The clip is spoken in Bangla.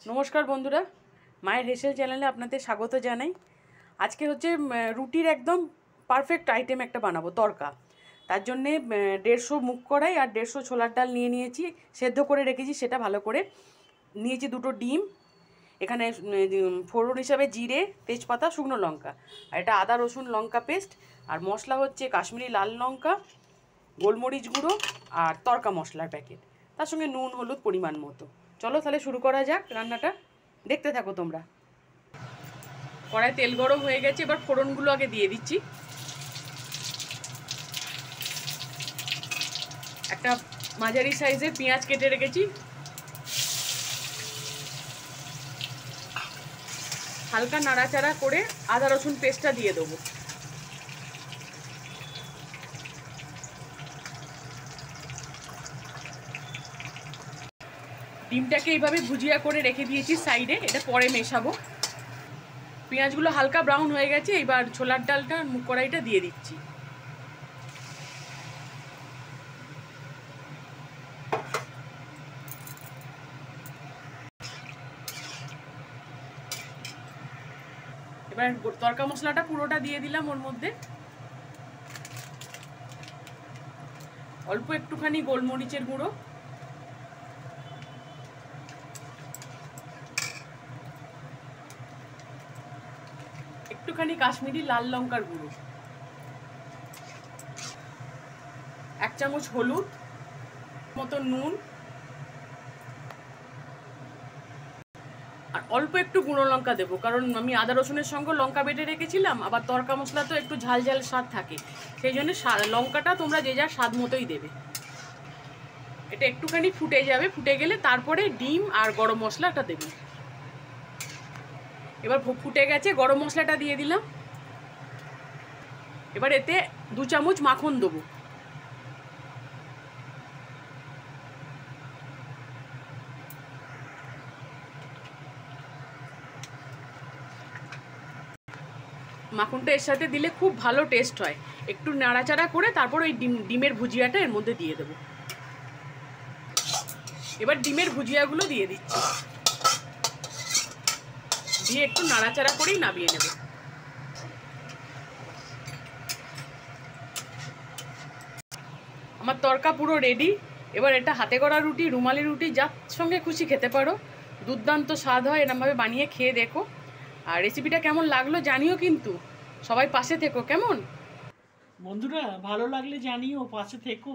নমস্কার বন্ধুরা, মায়ের হেসেল চ্যানেলে আপনাদের স্বাগত জানাই। আজকে হচ্ছে রুটির একদম পারফেক্ট আইটেম একটা বানাবো, তড়কা। তার জন্যে 150 মুগ কড়াই আর 150 ছোলার ডাল নিয়ে নিয়েছি, সেদ্ধ করে রেখেছি সেটা ভালো করে। নিয়েছি 2টো ডিম, এখানে ফোড়ন হিসাবে জিরে, তেজপাতা, শুকনো লঙ্কা, আর এটা আদা রসুন লঙ্কা পেস্ট। আর মশলা হচ্ছে কাশ্মীরি লাল লঙ্কা, গোলমরিচ গুঁড়ো আর তড়কা মশলার প্যাকেট, তার সঙ্গে নুন হলুদ পরিমাণ মতো। চলো তাহলে শুরু করা যাক রান্নাটা, দেখতে থাকো তোমরা। কড়াই তেল গরম হয়ে গেছে, এবার ফোড়নগুলো আগে দিয়ে দিচ্ছি। একটা মাঝারি সাইজের পেঁয়াজ কেটে রেখেছি, হালকা নাড়াচাড়া করে আদা রসুন পেস্টটা দিয়ে দেবো। ডিমটাকে এইভাবে ভুজিয়া করে রেখে দিয়েছি সাইডে, এটা পরে মেশাবো। পেঁয়াজগুলো হালকা ব্রাউন হয়ে গেছে, এবার ছোলার ডালটা মুগ কড়াইটা দিয়ে দিচ্ছি। এবার তড়কা মশলাটা পুরোটা দিয়ে দিলাম ওর মধ্যে। অল্প একটুখানি গোলমরিচের গুঁড়ো, একটুখানি কাশ্মীরি লাল লঙ্কার গুঁড়ো, 1 চামচ হলুদ মতো নুন, আর অল্প একটু গুঁড়ো লঙ্কা দেবো, কারণ আমি আদা রসুনের সঙ্গে লঙ্কা বেটে রেখেছিলাম। আবার তড়কা মশলা তো একটু ঝাল ঝাল স্বাদ থাকে, সেই জন্য লঙ্কাটা তোমরা যে যার স্বাদ মতোই দেবে। এটা একটুখানি ফুটে যাবে, ফুটে গেলে তারপরে ডিম আর গরম মশলাটা দেবে। এবার ফুটে গেছে, গরম মশলাটা দিয়ে দিলাম। এবার এতে 2 চামচ মাখন দেবো। মাখনটা এর সাথে দিলে খুব ভালো টেস্ট হয়। একটু নাড়াচাড়া করে তারপর ওই ডিমের ভুজিয়াটা এর মধ্যে দিয়ে দেবো। এবার ডিমের ভুজিয়াগুলো দিয়ে দিচ্ছি, দিয়ে একটু নাড়াচাড়া করেই নামিয়ে নেব। আমার তড়কা পুরো রেডি। এবার এটা হাতে করা রুটি, রুমালি রুটি, যার সঙ্গে খুশি খেতে পারো। দুর্দান্ত স্বাদ হয়, এরমভাবে বানিয়ে খেয়ে দেখো। আর রেসিপিটা কেমন লাগলো জানিও, কিন্তু সবাই পাশে থেকো কেমন। বন্ধুরা ভালো লাগলে জানিও, পাশে থেকো।